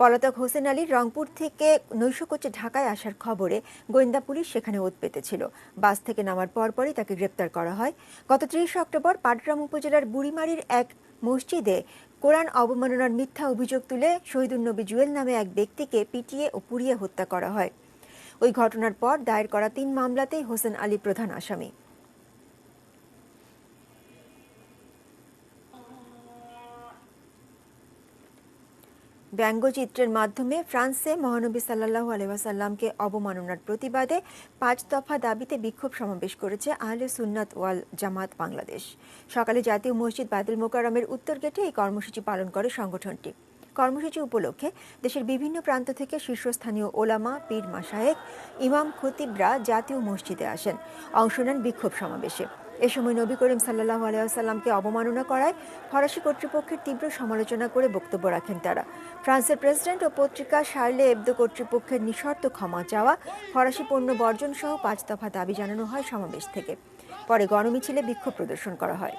পলাতক হোসেন আলীর রংপুর থেকে নৈশকোচে ঢাকায় আসার খবরে গোয়েন্দা পুলিশ সেখানে ওঁত পেতেছিল। বাস থেকে নামার পরপরই তাকে গ্রেপ্তার করা হয়। গত 30 অক্টোবর পাটগ্রাম উপজেলার বুড়িমারির এক মসজিদে কোরআন অবমাননার মিথ্যা অভিযোগ তুলে শহীদুন্নবী জুয়েল নামে এক ব্যক্তিকে পিটিয়ে ও পুড়িয়ে হত্যা করা হয়। ওই ঘটনার পর দায়ের করা 3 মামলাতেই হোসেন আলী প্রধান আসামি। ব্যঙ্গচিত্রের মাধ্যমে ফ্রান্সে মহানবী সাল্লাল্লাহু আলাইহি ওয়াসাল্লামকে অবমাননার প্রতিবাদে 5 দফা দাবিতে বিক্ষোভ সমাবেশ করেছে আহলে সুন্নাত ওয়াল জামাত বাংলাদেশ। সকালে জাতীয় মসজিদ বায়তুল মোকাররমের উত্তর গেটে এই কর্মসূচি পালন করে সংগঠনটি। কর্মসূচি উপলক্ষে দেশের বিভিন্ন প্রান্ত থেকে শীর্ষস্থানীয় ওলামা, পীর মাশায়েখ, ইমাম খতিবরা জাতীয় মসজিদে আসেন, অংশ নেন বিক্ষোভ সমাবেশে। এ সময় নবী করিম সাল্লাল্লাহু আলাইহি ওয়াসাল্লামকে অবমাননা করায় ফরাসি কর্তৃপক্ষের তীব্র সমালোচনা করে বক্তব্য রাখেন তারা। ফ্রান্সের প্রেসিডেন্ট ও পত্রিকা শার্লে এবদো কর্তৃপক্ষের নিঃশর্ত ক্ষমা চাওয়া, ফরাসি পণ্য বর্জন সহ 5 দফা দাবি জানানো হয় সমাবেশ থেকে। পরে গণমিছিলে বিক্ষোভ প্রদর্শন করা হয়।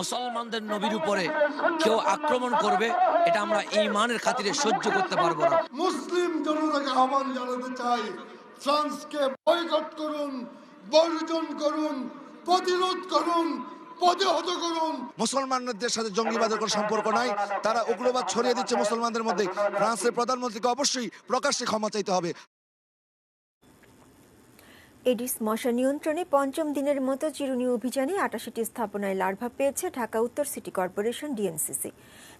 মুসলমানদের নবীর উপরে কেউ আক্রমণ করবে, এটা আমরা ঈমানের খাতিরে সহ্য করতে পারবো না। মুসলিম জনতাকে আহ্বান জানাতে চাই, ফ্রান্সকে বয়কট করুন, বর্জন করুন, প্রতিরোধ করুন, প্রতিহত করুন। মুসলমানদের সাথে জঙ্গিবাদের কোনো সম্পর্ক নাই, তারা উগ্রবাদ ছড়িয়ে দিচ্ছে মুসলমানদের মধ্যে। ফ্রান্সের প্রধানমন্ত্রীকে অবশ্যই প্রকাশ্যে ক্ষমা চাইতে হবে। এডিস মশা নিয়ন্ত্রণে 5ম দিনের মতো চিরুনি অভিযানে 88টি স্থাপনায় লার্ভা পেয়েছে ঢাকা উত্তর সিটি কর্পোরেশন ডিএনসিসি।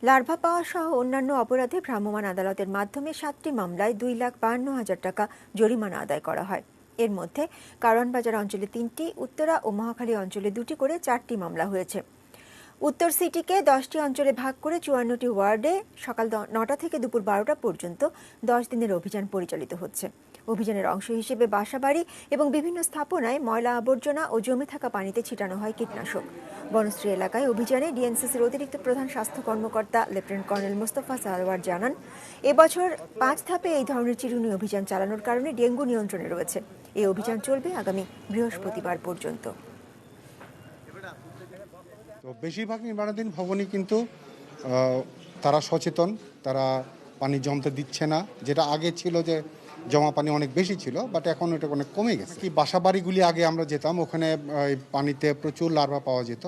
লার্ভা পাওয়া সহ অন্যান্য অপরাধে ভ্রাম্যমাণ আদালতের মাধ্যমে 7টি মামলায় 2,52,000 টাকা জরিমানা আদায় করা হয়। এর মধ্যে কারওয়ান বাজার অঞ্চলে 3টি, উত্তরা ও মহাখালী অঞ্চলে 2টি করে 4টি মামলা হয়েছে। উত্তর সিটিকে 10টি অঞ্চলে ভাগ করে 54টি ওয়ার্ডে সকাল 9টা থেকে দুপুর 12টা পর্যন্ত 10 দিনের অভিযান পরিচালিত হচ্ছে। অভিযানের অংশ হিসেবে বাসাবাড়ি এবং বিভিন্ন স্থাপনায় ময়লা আবর্জনা ও জমে থাকা পানিতে ছিটানো হয় কীটনাশক। বনশ্রী এলাকায় অভিযানে ডিএনসিসির অতিরিক্ত প্রধান স্বাস্থ্য কর্মকর্তা লেফটেন্যান্ট কর্নেল মোস্তফা সারোয়ার জানান, এবছর 5 ধাপে এই ধরনের চিরুনি অভিযান চালানোর কারণে ডেঙ্গু নিয়ন্ত্রণে রয়েছে। এই অভিযান চলবে আগামী বৃহস্পতিবার পর্যন্ত। তো বেশিরভাগ নির্মাণাধীন ভবনই কিন্তু তারা সচেতন, তারা পানি জমতে দিচ্ছে না। যেটা আগে ছিল যে জমা পানি অনেক বেশি ছিল, বাট এখন এটা অনেক কমে গেছে। কি বাসা বাড়িগুলি আগে আমরা যেতাম, ওখানে পানিতে প্রচুর লার্ভা পাওয়া যেত।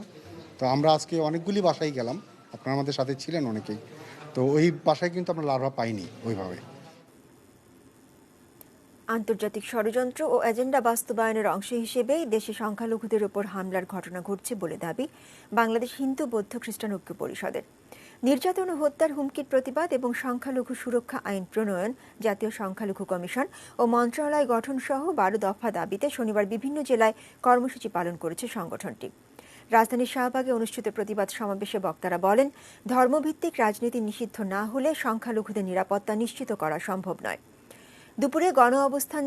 তো আমরা আজকে অনেকগুলি বাসায় গেলাম, আপনারা আমাদের সাথে ছিলেন অনেকেই, তো ওই বাসায় কিন্তু আমরা লার্ভা পাইনি ওইভাবে। আন্তর্জাতিক ষড়যন্ত্র ও এজেন্ডা বাস্তবায়নের অংশ হিসেবেই দেশে সংখ্যালঘুদের ওপর হামলার ঘটনা ঘটছে বলে দাবি বাংলাদেশ হিন্দু বৌদ্ধ খ্রিস্টান ঐক্য পরিষদের। নির্যাতন ও হত্যার হুমকির প্রতিবাদ এবং সংখ্যালঘু সুরক্ষা আইন প্রণয়ন, জাতীয় সংখ্যালঘু কমিশন ও মন্ত্রণালয় গঠন সহ 12 দফা দাবিতে শনিবার বিভিন্ন জেলায় কর্মসূচি পালন করেছে সংগঠনটি। রাজধানীর শাহবাগে অনুষ্ঠিত প্রতিবাদ সমাবেশে বক্তারা বলেন, ধর্মভিত্তিক রাজনীতি নিষিদ্ধ না হলে সংখ্যালঘুদের নিরাপত্তা নিশ্চিত করা সম্ভব নয়। দুপুরে গণ অবস্থান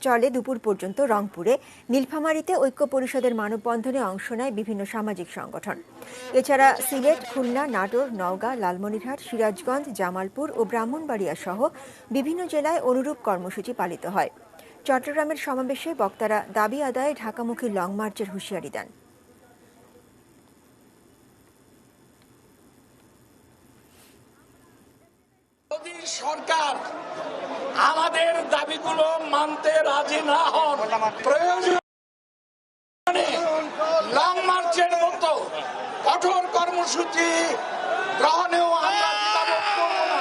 চলে দুপুর পর্যন্ত রংপুরে। নীলফামারীতে ঐক্য পরিষদের মানববন্ধনে অংশ নেয় বিভিন্ন সামাজিক সংগঠন। এছাড়া সিলেট, খুলনা, নাটোর, নওগাঁ, লালমনিরহাট, সিরাজগঞ্জ, জামালপুর ও ব্রাহ্মণবাড়িয়া সহ বিভিন্ন জেলায় অনুরূপ কর্মসূচি পালিত হয়। চট্টগ্রামের সমাবেশে বক্তারা দাবি আদায়ে ঢাকামুখী লং মার্চের হুঁশিয়ারি দেন। যদি সরকার আমাদের দাবিগুলো মানতে রাজি না হন, প্রয়োজনে লং মার্চের মতো কঠোর কর্মসূচি গ্রহণেও আমরা দ্বিধাবোধ করব না।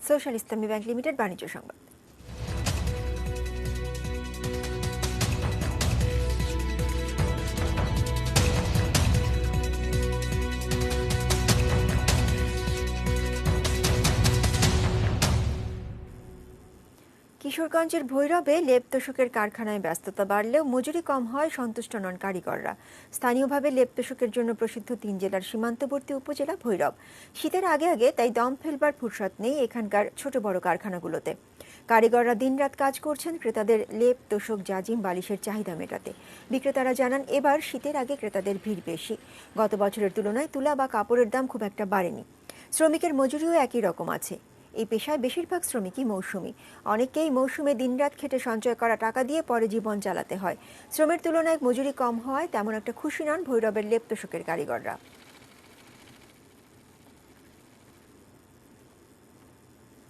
সোশ্যাল ইসলামী ব্যাংক লিমিটেড বাণিজ্য সংবাদ। কিশোরগঞ্জের ভৈরবে লেপ তোশকের কারখানায় ব্যস্ততা বাড়লেও মজুরি কম হয় সন্তুষ্ট নন কারিগররা। স্থানীয়ভাবে লেপ তোশকের জন্য প্রসিদ্ধ 3 জেলার সীমান্তবর্তী উপজেলা ভৈরব। শীতের আগে আগে তাই দম ফেলবার ফুরসত নেই এখানকার ছোট বড় কারখানাগুলোতে। কারিগররা দিনরাত কাজ করছেন ক্রেতাদের লেপ তোশক জাজিম বালিশের চাহিদা মেটাতে। বিক্রেতারা জানান, এবার শীতের আগে ক্রেতাদের ভিড় বেশি। গত বছরের তুলনায় তুলা বা কাপড়ের দাম খুব একটা বাড়েনি। শ্রমিকের মজুরিও একই রকম আছে। এই পেশায় বেশিরভাগ শ্রমিকই মৌসুমী। অনেকেই মৌসুমে দিনরাত খেটে সঞ্চয় করা টাকা দিয়ে পরে জীবন চালাতে হয়। শ্রমের তুলনায় মজুরি কম হওয়ায় তেমন একটা খুশি নন ভৈরবের লেপ তোশকের কারিগররা।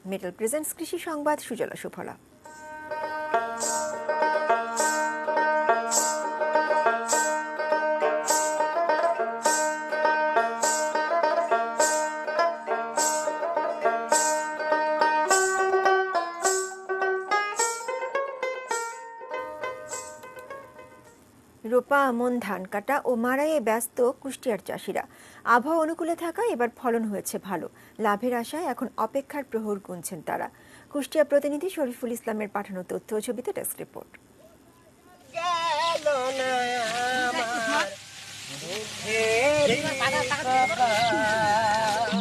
মেটাল প্রেজেন্টস কৃষি সংবাদ, সুজলা সুফলা। রোপা, আমন, ধান কাটা ও মাড়াইয়ে ব্যস্ত কুষ্টিয়ার চাষিরা। আবহাওয়া অনুকূলে থাকায় এবার ফলন হয়েছে ভালো। লাভের আশায় এখন অপেক্ষার প্রহর গুনছেন তারা। কুষ্টিয়া প্রতিনিধি শরীফুল ইসলামের পাঠানো তথ্য ও ছবিতে ডেস্ক রিপোর্ট।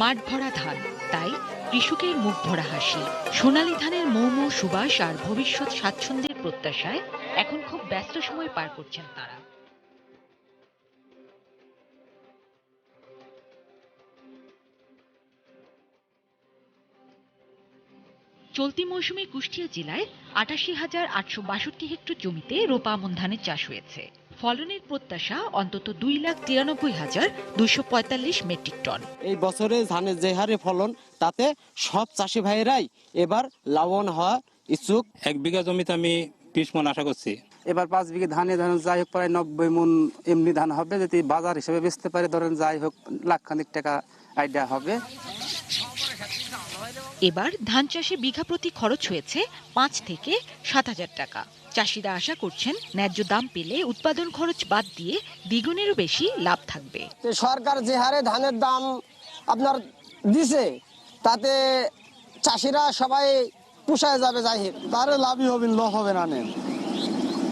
মাঠ ভরা ধান, তাই কৃষকের মুখ ভরা হাসি। সোনালী ধানের মৌমৌ সুবাস আর ভবিষ্যৎ স্বাচ্ছন্দ্যের প্রত্যাশায় এখন খুব ব্যস্ত সময় পার করছেন তারা। চলতি মৌসুমে কুষ্টিয়া জেলায় ৮৮,৮৬২ হেক্টর জমিতে রোপা আমন ধানের চাষ হয়েছে। ফলনের প্রত্যাশা অন্তত ২,৯৩,২৪৫ মেট্রিক টন। এই বছরে ধানের যে হারে ফলন, তাতে সব চাষি ভাইয়েরাই এবার লাভবান হওয়া ইচ্ছুক। 1 বিঘা জমিতে আমি 20 মণ আশা করছি। এবার 5 বিঘা ধানে ধরেন যাই হোক প্রায় 90 মণ এমনি ধান হবে। যদি বাজার হিসেবে বেচতে পারে ধরেন যাই হোক লাখখানিক টাকা আইডিয়া হবে। এবার ধান চাষে বিঘা প্রতি খরচ হয়েছে 5 থেকে 7,000 টাকা। চাষিরা আশা করছেন ন্যায্য দাম পেলে উৎপাদন খরচ বাদ দিয়ে দ্বিগুণেরও বেশি লাভ থাকবে। সরকার যে হারে ধানের দাম আপনার দিছে, তাতে চাষিরা সবাই পুষায় যাবে, যাই হোক তার লাভই হবে, ল হবে না।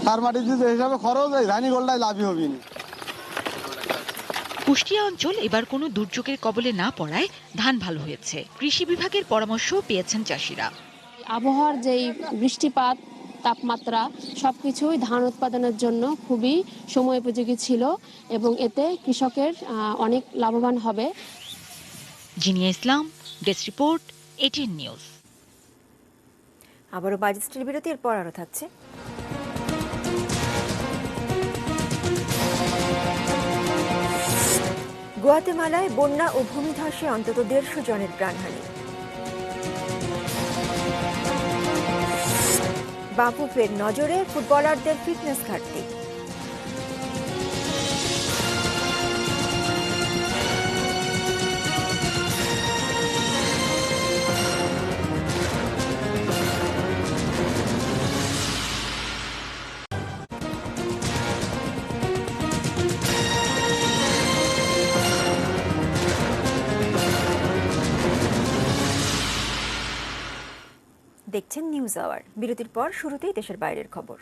সার মাটি যে হিসাবে খরচ এই ধানি গোলটাই লাভই হবি না। কুষ্টিয়া অঞ্চল এবার কোনো দুর্যোগের কবলে না পড়ায় ধান ভালো হয়েছে। কৃষি বিভাগের পরামর্শ পেয়েছেন চাষিরা। আবহাওয়ার যেই বৃষ্টিপাত, তাপমাত্রা সবকিছুই ধান উৎপাদনের জন্য খুবই সময়োপযোগী ছিল এবং এতে কৃষকের অনেক লাভবান হবে। জিনিয়া ইসলাম, ডেস্ক রিপোর্ট, এটিএন নিউজ। আবারও বাজেটের বিরতির পর আরও থাকছে। গুয়াতেমালায় বন্যা ও ভূমিধসে অন্তত 150 জনের প্রাণহানি। বাফুফের নজরে ফুটবলারদের ফিটনেস ঘাটতি। দেখছেন নিউজ আওয়ার। বিরতির পর শুরুতেই দেশের বাইরের খবর।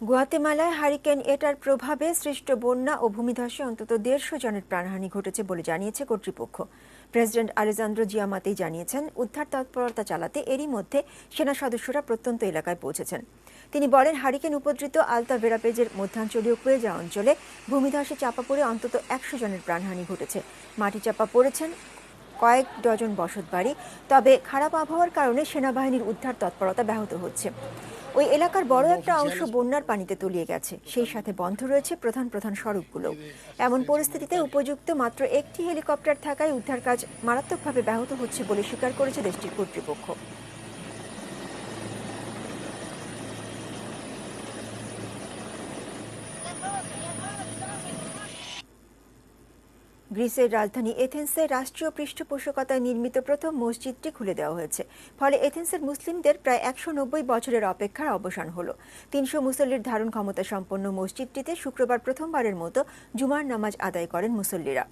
গুয়াতেমালায় হারিকেন এটার প্রভাবে সৃষ্ট বন্যা ও ভূমিধসে অন্তত 150 জনের প্রাণহানি ঘটেছে বলে জানিয়েছে কর্তৃপক্ষ। প্রেসিডেন্ট আলেজান্দ্রো জিয়ামাতেই জানিয়েছেন, উদ্ধার তৎপরতা চালাতে এরই মধ্যে সেনা সদস্যরা প্রত্যন্ত এলাকায় পৌঁছেছেন। তিনি বলেন, হারিকেন উপদ্রুত আলতা ভেরাপেজের মধ্যাঞ্চলীয় কুয়েজা অঞ্চলে ভূমিধসে চাপা পড়ে অন্তত 100 জনের প্রাণহানি ঘটেছে। মাটি চাপা পড়েছেন কয়েক ডজন বসতবাড়ি। তবে খারাপ আবহাওয়ার কারণে সেনাবাহিনীর উদ্ধার তৎপরতা ব্যাহত হচ্ছে। ওই এলাকার বড় একটা অংশ বন্যার পানিতে তলিয়ে গেছে, সেই সাথে বন্ধ রয়েছে প্রধান প্রধান সড়কগুলো। এমন পরিস্থিতিতে উপযুক্ত মাত্র একটি হেলিকপ্টার থাকায় উদ্ধার কাজ মারাত্মকভাবে ব্যাহত হচ্ছে বলে স্বীকার করেছে দেশটির কর্তৃপক্ষ। গ্রিসের রাজধানী এথেন্সে রাষ্ট্রীয় পৃষ্ঠপোষকতায় নির্মিত প্রথম মসজিদটি খুলে দেওয়া হয়েছে। ফলে এথেন্সের মুসলিমদের প্রায় 190 বছরের অপেক্ষার অবসান হলো। 300 মুসল্লির ধারণ ক্ষমতা সম্পন্ন মসজিদটিতে শুক্রবার প্রথমবারের মতো জুমার নামাজ আদায় করেন মুসল্লিরা।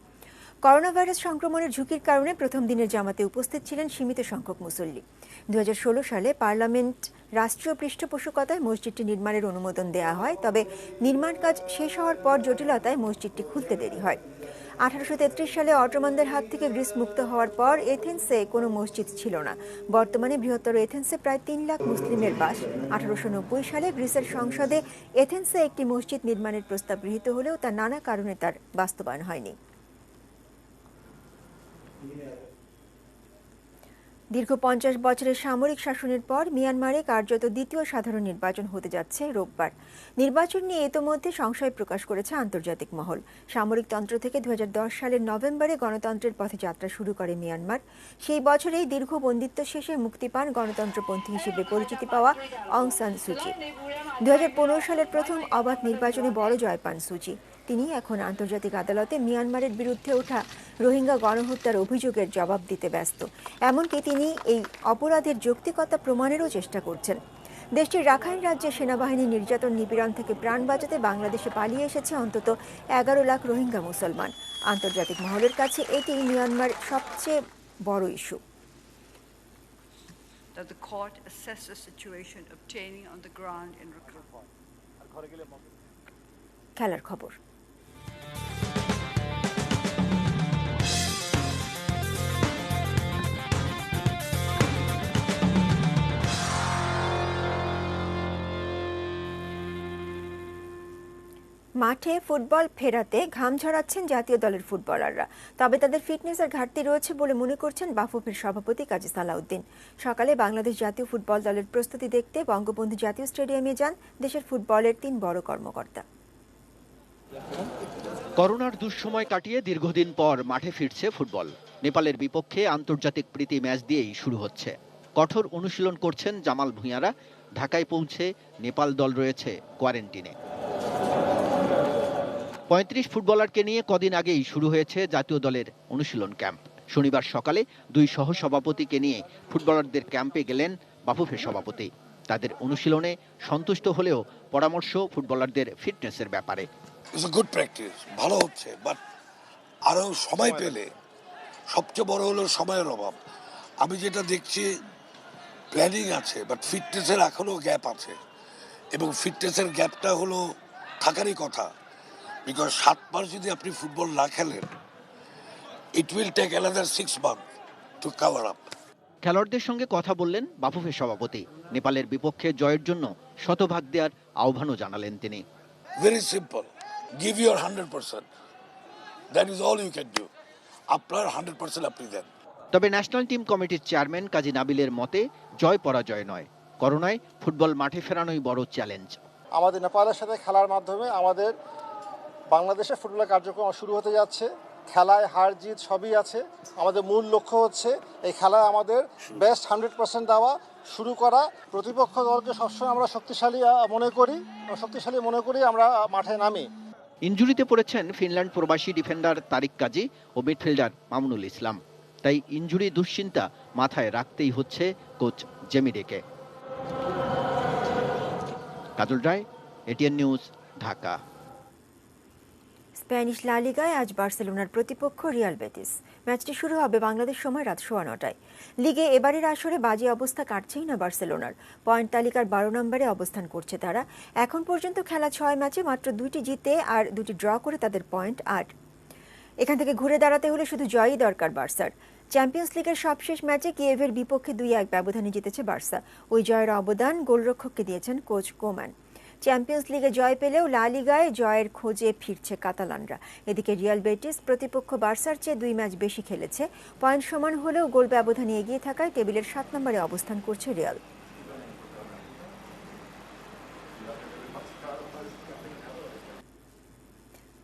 করোনা ভাইরাস সংক্রমণের ঝুঁকির কারণে প্রথম দিনের জামাতে উপস্থিত ছিলেন সীমিত সংখ্যক মুসল্লি। 2016 সালে পার্লামেন্ট রাষ্ট্রীয় পৃষ্ঠপোষকতায় মসজিদটি নির্মাণের অনুমোদন দেওয়া হয়, তবে নির্মাণ কাজ শেষ হওয়ার পর জটিলতায় মসজিদটি খুলতে দেরি হয়। 1833 সালে অটোমানদের হাত থেকে গ্রিস মুক্ত হওয়ার পর এথেন্সে কোনো মসজিদ ছিল না। বর্তমানে বৃহত্তর এথেন্সে প্রায় 3 লাখ মুসলিমের বাস। 1890 সালে গ্রিসের সংসদে এথেন্সে একটি মসজিদ নির্মাণের প্রস্তাব গৃহীত হলেও তা নানা কারণে তার বাস্তবায়ন হয়নি। দীর্ঘ 50 বছরের সামরিক শাসনের পর মিয়ানমারে কার্যত দ্বিতীয় সাধারণ নির্বাচন হতে যাচ্ছে রোববার। নির্বাচন নিয়ে ইতোমধ্যে সংশয় প্রকাশ করেছে আন্তর্জাতিক মহল। সামরিকতন্ত্র থেকে 2010 সালের নভেম্বরে গণতন্ত্রের পথে যাত্রা শুরু করে মিয়ানমার। সেই বছরেই দীর্ঘ বন্দিত্ব শেষে মুক্তি পান গণতন্ত্রপন্থী হিসেবে পরিচিতি পাওয়া অং সান সুচি। 2015 সালের প্রথম অবাধ নির্বাচনে বড় জয় পান সুচি। তিনি এখন আন্তর্জাতিক আদালতে মিয়ানমারের বিরুদ্ধে ওঠা রোহিঙ্গা গণহত্যার অভিযোগের জবাব দিতে ব্যস্ত। এমনকি তিনি এই অপরাধের যৌক্তিকতা প্রমাণেরও চেষ্টা করছেন। দেশটির রাখাইন রাজ্যে সেনাবাহিনীর নির্যাতন নিপীড়ন থেকে প্রাণ বাঁচাতে বাংলাদেশে পালিয়ে এসেছে অন্তত 11 লাখ রোহিঙ্গা মুসলমান। আন্তর্জাতিক মহলের কাছে এটি মিয়ানমার সবচেয়ে বড় ইস্যু। খেলার খবর। মাঠে ফুটবল ফেরাতে ঘাম ঝরাচ্ছেন জাতীয় দলের ফুটবলাররা। তবে তাদের ফিটনেসের ঘাটতি রয়েছে বলে মনে করছেন বাফুফের সভাপতি কাজী সালাউদ্দিন। সকালে বাংলাদেশ জাতীয় ফুটবল দলের প্রস্তুতি দেখতে বঙ্গবন্ধু জাতীয় স্টেডিয়ামে যান দেশের ফুটবলের 3 বড় কর্মকর্তা। করোনার দুঃসময় কাটিয়ে দীর্ঘদিন পর মাঠে ফিরছে ফুটবল। নেপালের বিপক্ষে আন্তর্জাতিক প্রীতি ম্যাচ দিয়েই শুরু হচ্ছে। কঠোর অনুশীলন করছেন জামাল ভুঁইয়ারা। ঢাকায় পৌঁছে নেপাল দল রয়েছে কোয়ারেন্টিনে। 35 ফুটবলারকে নিয়ে কদিন আগেই শুরু হয়েছে জাতীয় দলের অনুশীলন ক্যাম্প। শনিবার সকালে 2 সহসভাপতিকে নিয়ে ফুটবলারদের ক্যাম্পে গেলেন বাফুফের সভাপতি। তাদের অনুশীলনে সন্তুষ্ট হলেও পরামর্শ ফুটবলারদের ফিটনেসের ব্যাপারে। গুড প্র্যাকটিস, ভালো হচ্ছে, বাট আরও সময় পেলে, সবচেয়ে বড় হলো সময়ের অভাব। আমি যেটা দেখছি প্ল্যানিং আছে, বাট ফিটনেসের এখনও গ্যাপ আছে, এবং ফিটনেসের গ্যাপটা হলো থাকারই কথা। বিকজ 7 মাস যদি আপনি ফুটবল না খেলেন, it will take another 6 month to cover up. খেলোয়াড়দের সঙ্গে কথা বললেন বাফুফে সভাপতি। নেপালের বিপক্ষে জয়ের জন্য শতভাগ দেওয়ার আহ্বানও জানালেন তিনি। Very simple, give your 100%, that is all you can do. আপনার 100% আপনি দেন। তবে ন্যাশনাল টিম কমিটির চেয়ারম্যান কাজী নাবিলের মতে জয় পরাজয় নয়, করোনায় ফুটবল মাঠে ফেরানোই বড় চ্যালেঞ্জ। আমাদের নেপালের সাথে খেলার মাধ্যমে আমাদের বাংলাদেশে ফুটবলের কার্যক্রম শুরু হতে যাচ্ছে। খেলায় হার জিত সবই আছে। আমাদের মূল লক্ষ্য হচ্ছে এই খেলায় আমাদের বেস্ট 100% দেওয়া, শুরু করা। প্রতিপক্ষ দলকে সবসময় আমরা শক্তিশালী মনে করি আমরা মাঠে নামি। ইনজুরিতে পড়েছেন ফিনল্যান্ড প্রবাসী ডিফেন্ডার তারিক কাজী ও মিডফিল্ডার মামুনুল ইসলাম। তাই ইনজুরি দুশ্চিন্তা মাথায় রাখতেই হচ্ছে কোচ জেমিডেকে। কাজল রায়, এটিএন নিউজ, ঢাকা। স্প্যানিশ লা লিগায় আজ বার্সেলোনার প্রতিপক্ষ রিয়াল বেটিস। ম্যাচটি শুরু হবে বাংলাদেশ সময় রাত 9:15টায়। লিগে এবারের আসরে বাজে অবস্থা কাটছেই না বার্সেলোনার। পয়েন্ট তালিকার 12 নম্বরে অবস্থান করছে তারা। এখন পর্যন্ত খেলা 6 ম্যাচে মাত্র 2টি জিতে আর 2টি ড্র করে তাদের পয়েন্ট 8। এখান থেকে ঘুরে দাঁড়াতে হলে শুধু জয়ই দরকার বার্সার। চ্যাম্পিয়ন্স লিগের সবশেষ ম্যাচে কিয়েভের বিপক্ষে 2-1 ব্যবধানে জিতেছে বার্সা। ওই জয়ের অবদান গোলরক্ষককে দিয়েছেন কোচ কোমান। চ্যাম্পিয়ন্স লিগে জয় পেলেও লা লিগায় জয়ের খোঁজে ফিরছে কাতালানরা। এদিকে রিয়াল বেটিস প্রতিপক্ষ বার্সার চেয়ে 2 ম্যাচ বেশি খেলেছে। পয়েন্ট সমান হলেও গোল ব্যবধানে এগিয়ে থাকায় টেবিলের 7 নম্বরে অবস্থান করছে রিয়াল।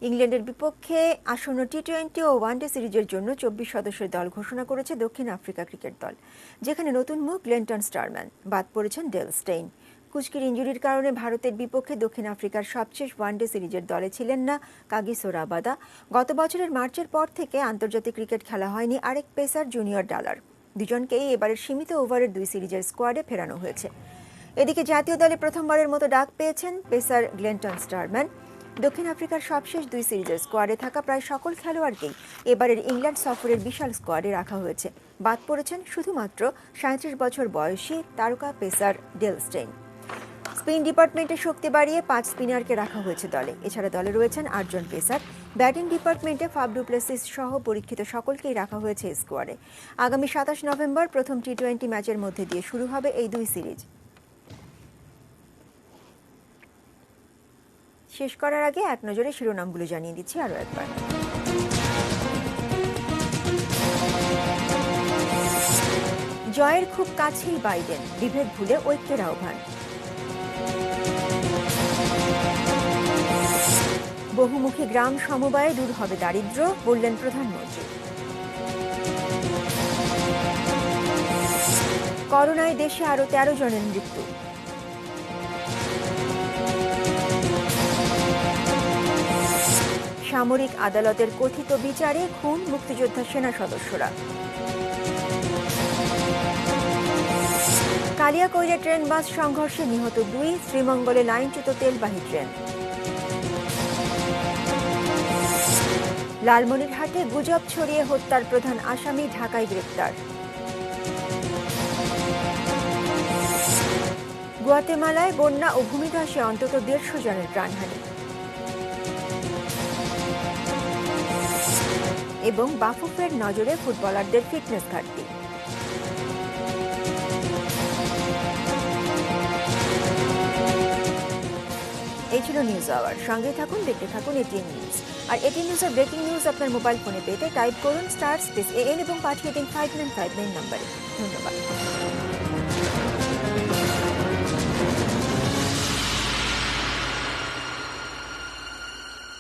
ইংল্যান্ডের বিপক্ষে আসন্ন টি-20 ও ওয়ানডে সিরিজের জন্য 24 সদস্যের দল ঘোষণা করেছে দক্ষিণ আফ্রিকা ক্রিকেট দল, যেখানে নতুন মুখ গ্লেনটন স্টারম্যান। বাদ পড়েছেন ডেল স্টেইন। কুচকির ইনজুরির কারণে ভারতের বিপক্ষে দক্ষিণ আফ্রিকার সবশেষ ওয়ানডে সিরিজের দলে ছিলেন না কাগিসো রাবাদা। গত বছরের মার্চের পর থেকে আন্তর্জাতিক ক্রিকেট খেলা হয়নি আরেক পেসার জুনিয়র ডালার। দুজনকেই এবারের সীমিত ওভারের 2 সিরিজের স্কোয়াডে ফেরানো হয়েছে। এদিকে জাতীয় দলে প্রথমবারের মতো ডাক পেয়েছেন পেসার গ্লেনটন স্টারম্যান। দক্ষিণ আফ্রিকার সবশেষ 2 সিরিজের স্কোয়াডে থাকা প্রায় সকল খেলোয়াড়কেই এবারের ইংল্যান্ড সফরের বিশাল স্কোয়াডে রাখা হয়েছে। বাদ পড়েছেন শুধুমাত্র 37 বছর বয়সী তারকা পেসার ডেল স্টেইন। স্পিন ডিপার্টমেন্টে শক্তি বাড়িয়ে 5 স্পিনারকে রাখা হয়েছে দলে। এছাড়া দলে রয়েছেন 8 জন পেসার। ব্যাটিং ডিপার্টমেন্টে ফাফ ডু প্লেসিস সহ পরীক্ষিত সকলকেই রাখা হয়েছে স্কোয়াডে। আগামী 27 নভেম্বর প্রথম টি-20 ম্যাচের মধ্যে দিয়ে শুরু হবে এই 2 সিরিজ। শেষ করার আগে এক নজরে শিরোনামগুলো জানিয়ে দিচ্ছি আরও একবার। জয়ের খুব কাছেই বাইডেন, বিভেদ ভুলে ঐক্যের আহ্বান। বহুমুখী গ্রাম সমবায়ে দূর হবে দারিদ্র্য, বললেন প্রধানমন্ত্রী। করোনায় দেশে আরও 13 জনের মৃত্যু। সামরিক আদালতের কথিত বিচারে খুন মুক্তিযোদ্ধা সেনা সদস্যরা। কালিয়াকৈরে ট্রেন বাস সংঘর্ষে নিহত 2, শ্রীমঙ্গলে লাইনচ্যুত তেলবাহী ট্রেন। লালমনিরহাটে গুজব ছড়িয়ে হত্যার প্রধান আসামি ঢাকায় গ্রেপ্তার। গুয়াতেমালায় বন্যা ও ভূমিধসে অন্তত 150 জনের প্রাণহানি। এবং বাফুফের নজরে ফুটবলারদের ফিটনেস ঘাটতি। এই ছিল নিউজ আওয়ার। সঙ্গে থাকুন, দেখতে থাকুন এটিএন নিউজ। আর এটিএন নিউজের ব্রেকিং নিউজ আপনার মোবাইল ফোনে পেতে টাইপ করুন *AN এবং পাঠিয়ে দিন 5959 নম্বরে। ধন্যবাদ।